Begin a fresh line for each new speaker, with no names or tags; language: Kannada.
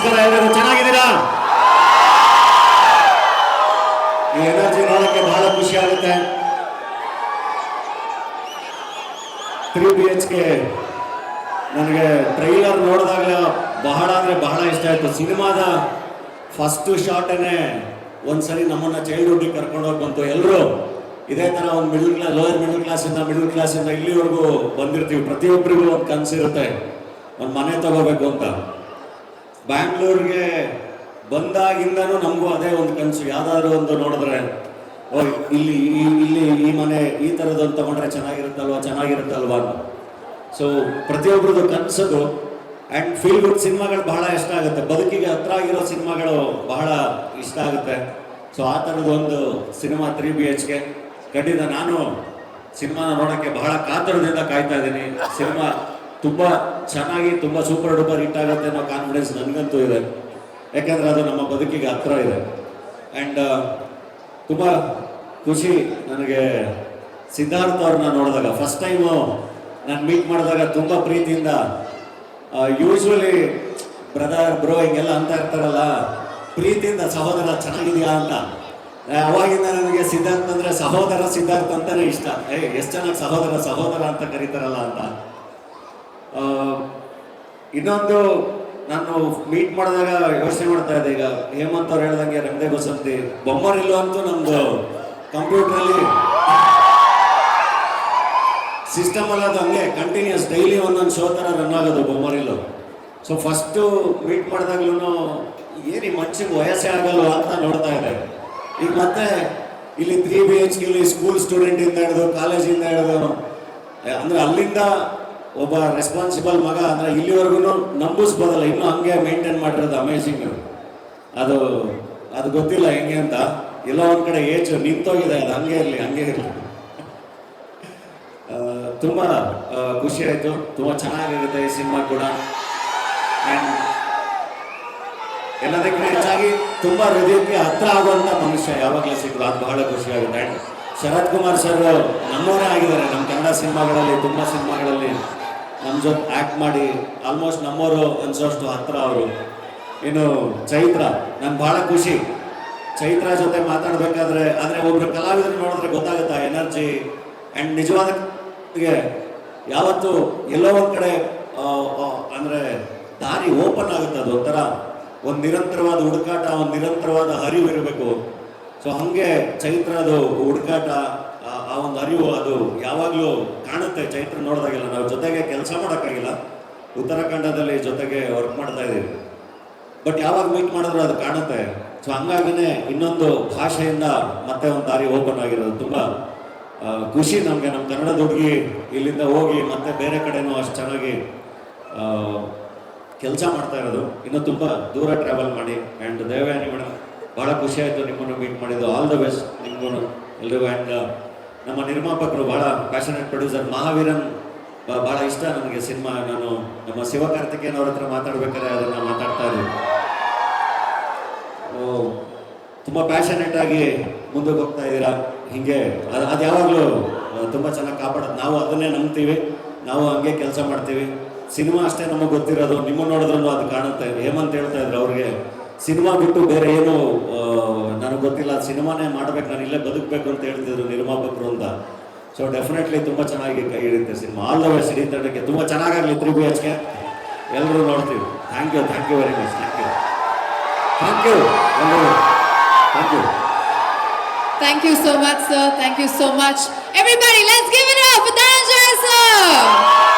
ನಮಸ್ಕಾರ, ಎಲ್ಲರೂ ಚೆನ್ನಾಗಿದ್ದೀರಾ? ಈ ಎನರ್ಜಿ ನೋಡಕ್ಕೆ ಬಹಳ ಖುಷಿ ಆಗುತ್ತೆ. 3 BHK ನನಗೆ ಟ್ರೈಲರ್ ನೋಡಿದಾಗ ಬಹಳ ಅಂದರೆ ಬಹಳ ಇಷ್ಟ ಆಯಿತು. ಸಿನಿಮಾದ ಫಸ್ಟ್ ಶಾರ್ಟೇ ಒಂದ್ಸರಿ ನಮ್ಮನ್ನು ಚೈಲ್ಡ್ಹುಡ್ಗೆ ಕರ್ಕೊಂಡು ಹೋಗಿ ಬಂತು. ಎಲ್ಲರೂ ಇದೇ ಥರ ಒಂದು ಲೋಯರ್ ಮಿಡಲ್ ಕ್ಲಾಸಿಂದ ಇಲ್ಲಿವರೆಗೂ ಬಂದಿರ್ತೀವಿ. ಪ್ರತಿಯೊಬ್ಬರಿಗೂ ಒಂದು ಕನಸಿರುತ್ತೆ, ಒಂದು ಮನೆ ತಗೋಬೇಕು ಅಂತ. ಬ್ಯಾಂಗ್ಳೂರಿಗೆ ಬಂದಾಗಿಂದನೂ ನಮಗೂ ಅದೇ ಒಂದು ಕನಸು. ಯಾವುದಾದ್ರೂ ಒಂದು ನೋಡಿದ್ರೆ ಇಲ್ಲಿ ಈ ಮನೆ ಈ ಥರದೊಂದು ತೊಗೊಂಡ್ರೆ ಚೆನ್ನಾಗಿರುತ್ತಲ್ವಾ ಅಂತ. ಸೊ ಪ್ರತಿಯೊಬ್ಬರದ್ದು ಕನಸದು. ಆ್ಯಂಡ್ ಫೀಲ್ ಗುಡ್ ಸಿನಿಮಾಗಳು ಬಹಳ ಇಷ್ಟ ಆಗುತ್ತೆ. ಬದುಕಿಗೆ ಹತ್ರ ಆಗಿರೋ ಸಿನಿಮಾಗಳು ಬಹಳ ಇಷ್ಟ ಆಗುತ್ತೆ. ಸೊ ಆ ಥರದ್ದು ಒಂದು ಸಿನಿಮಾ 3 BHK. ಖಂಡಿತ ನಾನು ಸಿನಿಮಾನ ನೋಡೋಕ್ಕೆ ಬಹಳ ಕಾತರದಿಂದ ಕಾಯ್ತಾ ಇದ್ದೀನಿ. ಸಿನಿಮಾ ತುಂಬ ಚೆನ್ನಾಗಿ ತುಂಬ ಸೂಪರ್ ಡೂಪರ್ ಹಿಟ್ ಆಗುತ್ತೆ ಅನ್ನೋ ಕಾನ್ಫಿಡೆನ್ಸ್ ನನಗಂತೂ ಇದೆ. ಯಾಕೆಂದರೆ ಅದು ನಮ್ಮ ಬದುಕಿಗೆ ಹತ್ರ ಇದೆ. ಆ್ಯಂಡ್ ತುಂಬ ಖುಷಿ ನನಗೆ ಸಿದ್ಧಾರ್ಥ್ ಅವ್ರನ್ನ ನೋಡಿದಾಗ. ಫಸ್ಟ್ ಟೈಮು ನಾನು ಮೀಟ್ ಮಾಡಿದಾಗ ತುಂಬ ಪ್ರೀತಿಯಿಂದ, ಯೂಶ್ವಲಿ ಬ್ರೋ ಹಿಂಗೆಲ್ಲ ಅಂತ ಇರ್ತಾರಲ್ಲ, ಪ್ರೀತಿಯಿಂದ ಸಹೋದರ ಚೆನ್ನಾಗಿದೆಯಾ ಅಂತ. ಅವಾಗಿಂದ ನನಗೆ ಸಿದ್ಧಾರ್ಥ್ ಅಂದರೆ ಸಹೋದರ ಸಿದ್ಧಾರ್ಥ್ ಅಂತಲೇ ಇಷ್ಟ. ಎಷ್ಟು ಚೆನ್ನಾಗಿ ಸಹೋದರ ಅಂತ ಕರೀತಾರಲ್ಲ ಅಂತ. ಇನ್ನೊಂದು ನಾನು ಮೀಟ್ ಮಾಡಿದಾಗ ಯೋಚನೆ ಮಾಡ್ತಾ ಇದ್ದೆ. ಈಗ ಹೇಮಂತ್ ಅವ್ರು ಹೇಳ್ದಂಗೆ ರಂಗದೆ ಬಸಂತಿ ಬೊಮ್ಮರಿಲ್ಲೋ ಅಂತೂ ನಮ್ಮದು ಕಂಪ್ಯೂಟ್ರಲ್ಲಿ ಸಿಸ್ಟಮ್ ಅಲ್ಲ, ಅದು ಹಂಗೆ ಕಂಟಿನ್ಯೂಸ್ ಡೈಲಿ ಒಂದೊಂದು ಶೋ ಥರ ರನ್ ಆಗೋದು ಬೊಮ್ಮರಿಲ್ಲೋ. ಸೊ ಫಸ್ಟು ಮೀಟ್ ಮಾಡಿದಾಗ್ಲೂ ಏನು ಈ ಮನುಷ್ಯಗೆ ವಯಸ್ಸೇ ಆಗಲ್ವ ಅಂತ ನೋಡ್ತಾ ಇದೆ. ಈಗ ಮತ್ತೆ ಇಲ್ಲಿ 3 BHK ಇಲ್ಲಿ ಸ್ಕೂಲ್ ಸ್ಟೂಡೆಂಟಿಂದ ಹಿಡಿದು ಕಾಲೇಜಿಂದ ಹಿಡಿದು ಅಂದರೆ ಅಲ್ಲಿಂದ ಒಬ್ಬ ರೆಸ್ಪಾನ್ಸಿಬಲ್ ಮಗ ಅಂದರೆ ಇಲ್ಲಿವರೆಗೂ ನಂಬಿಸ್ಬೋದಲ್ಲ, ಇನ್ನೂ ಹಂಗೆ ಮೇಂಟೈನ್ ಮಾಡಿರೋದು ಅಮೇಝಿಂಗ್. ಅದು ಗೊತ್ತಿಲ್ಲ ಹೆಂಗೆ ಅಂತ. ಎಲ್ಲೋ ಒಂದು ಕಡೆ ಏಜ್ ನಿಂತೋಗಿದೆ, ಅದು ಹಂಗೆ ಇರಲಿ. ತುಂಬ ಖುಷಿ ಆಯಿತು. ತುಂಬ ಚೆನ್ನಾಗಿರುತ್ತೆ ಈ ಸಿನಿಮಾ ಕೂಡ. ಆ್ಯಂಡ್ ಎಲ್ಲದಕ್ಕೆ ಹೆಚ್ಚಾಗಿ ತುಂಬ ಹೃದಯಕ್ಕೆ ಹತ್ರ ಆಗುವಂಥ ಮನುಷ್ಯ ಯಾವಾಗಲೂ ಸಿಕ್ಕರು, ಅದು ಬಹಳ ಖುಷಿ ಆಗುತ್ತೆ. ಆ್ಯಂಡ್ ಶರತ್ ಕುಮಾರ್ ಸರ್ ನಮ್ಮವರೇ ಆಗಿದ್ದಾರೆ. ನಮ್ಮ ಕನ್ನಡ ಸಿನಿಮಾಗಳಲ್ಲಿ ತುಂಬ ಸಿನಿಮಾಗಳಲ್ಲಿ ನಮ್ಮ ಜೊತೆ ಆ್ಯಕ್ಟ್ ಮಾಡಿ ಆಲ್ಮೋಸ್ಟ್ ನಮ್ಮವರು ಅನ್ಸೋಷ್ಟು ಹತ್ರ ಅವರು. ಇನ್ನು ಚೈತ್ರ, ನನ್ಗೆ ಭಾಳ ಖುಷಿ ಚೈತ್ರ ಜೊತೆ ಮಾತಾಡಬೇಕಾದ್ರೆ. ಆದರೆ ಒಬ್ಬರು ಕಲಾವಿದರು ನೋಡಿದ್ರೆ ಗೊತ್ತಾಗುತ್ತೆ ಎನರ್ಜಿ. ಆ್ಯಂಡ್ ನಿಜವಾದ ಯಾವತ್ತು ಎಲ್ಲೋ ಒಂದು ಕಡೆ ಅಂದರೆ ದಾರಿ ಓಪನ್ ಆಗುತ್ತೆ. ಅದು ಒಂಥರ ಒಂದು ನಿರಂತರವಾದ ಹುಡುಕಾಟ, ಒಂದು ನಿರಂತರವಾದ ಹರಿವು ಇರಬೇಕು. ಸೊ ಹಾಗೆ ಚೈತ್ರದು ಹುಡುಕಾಟ, ಆ ಒಂದು ಅರಿವು ಅದು ಯಾವಾಗಲೂ ಕಾಣುತ್ತೆ ಚೈತ್ರ ನೋಡಿದಾಗೆಲ್ಲ. ನಾವು ಜೊತೆಗೆ ಕೆಲಸ ಮಾಡೋಕ್ಕಾಗಿಲ್ಲ, ಉತ್ತರಾಖಂಡದಲ್ಲಿ ಜೊತೆಗೆ ವರ್ಕ್ ಮಾಡ್ತಾ ಇದ್ದೀವಿ, ಬಟ್ ಯಾವಾಗ ಮೀಟ್ ಮಾಡಿದ್ರು ಅದು ಕಾಣುತ್ತೆ. ಸೊ ಹಂಗಾಗಿನೇ ಇನ್ನೊಂದು ಭಾಷೆಯಿಂದ ಮತ್ತೆ ಒಂದು ದಾರಿ ಓಪನ್ ಆಗಿರೋದು ತುಂಬ ಖುಷಿ ನಮಗೆ. ನಮ್ಮ ಕನ್ನಡದ ಹುಡುಗಿ ಇಲ್ಲಿಂದ ಹೋಗಿ ಮತ್ತೆ ಬೇರೆ ಕಡೆನೂ ಅಷ್ಟು ಚೆನ್ನಾಗಿ ಕೆಲಸ ಮಾಡ್ತಾ ಇರೋದು. ಇನ್ನೂ ತುಂಬ ದೂರ ಟ್ರಾವೆಲ್ ಮಾಡಿ. ಆ್ಯಂಡ್ ದೇವಯಾನಿ ಮೇಡಮ್, ಭಾಳ ಖುಷಿ ಆಯಿತು ನಿಮ್ಮನ್ನು ಮೀಟ್ ಮಾಡಿದ್ದು. ಆಲ್ ದ ಬೆಸ್ಟ್ ನಿಮಗೂ ಎಲ್ರಿಗೂ. ಆ್ಯಂಡ್ ನಮ್ಮ ನಿರ್ಮಾಪಕರು ಭಾಳ ಪ್ಯಾಷನೇಟ್ ಪ್ರೊಡ್ಯೂಸರ್ ಮಹಾವೀರನ್ ಭಾಳ ಇಷ್ಟ ನನಗೆ ಸಿನಿಮಾ. ನಾನು ನಮ್ಮ ಶಿವಕಾರ್ತಿಕೇಯನ್ ಅವ್ರ ಹತ್ರ ಮಾತಾಡ್ಬೇಕಾದ್ರೆ ಅದನ್ನು ಮಾತಾಡ್ತಾ ಇದ್ದೀವಿ. ತುಂಬ ಪ್ಯಾಷನೇಟ್ ಆಗಿ ಮುಂದಕ್ಕೆ ಹೋಗ್ತಾ ಇದ್ದೀರಾ. ಹೀಗೆ ಅದು ಯಾವಾಗಲೂ ತುಂಬ ಚೆನ್ನಾಗಿ ಕಾಪಾಡೋದು. ನಾವು ಅದನ್ನೇ ನಂಬ್ತೀವಿ, ನಾವು ಹಂಗೆ ಕೆಲಸ ಮಾಡ್ತೀವಿ. ಸಿನಿಮಾ ಅಷ್ಟೇ ನಮಗೆ ಗೊತ್ತಿರೋದು, ನಿಮ್ಮ ನೋಡಿದ್ರೂ ಅದು ಕಾಣುತ್ತೆ. ಹೇಮಂತ್ ಹೇಳ್ತಾ ಇದ್ರು, ಅವ್ರಿಗೆ ಸಿನಿಮಾ ಬಿಟ್ಟು ಬೇರೆ ಏನು ನನಗೆ ಗೊತ್ತಿಲ್ಲ, ಸಿನಿಮಾನೇ ಮಾಡಬೇಕು, ನಾನು ಇಲ್ಲೇ ಬದುಕಬೇಕು ಅಂತ ಹೇಳ್ತಿದ್ರು ನಿರ್ಮಾಪಕರು ಅಂತ. ಸೊ ಡೆಫಿನೆಟ್ಲಿ ತುಂಬ ಚೆನ್ನಾಗಿ ಕೈ ಹಿಡಿಯುತ್ತೆ ಸಿನಿಮಾ. ಆಲ್ ದ ಬೆಸ್ಟ್ ಇಡೀ ತಂಡಕ್ಕೆ. ತುಂಬ ಚೆನ್ನಾಗಾಗಲಿ 3 BHK. ಎಲ್ಲರೂ ನೋಡ್ತೀವಿ. Thank you very much. Thank you ಎಲ್ಲರೂ.
Thank you so much, sir. Thank you so much. Everybody, let's give it up for Dhananjay sir.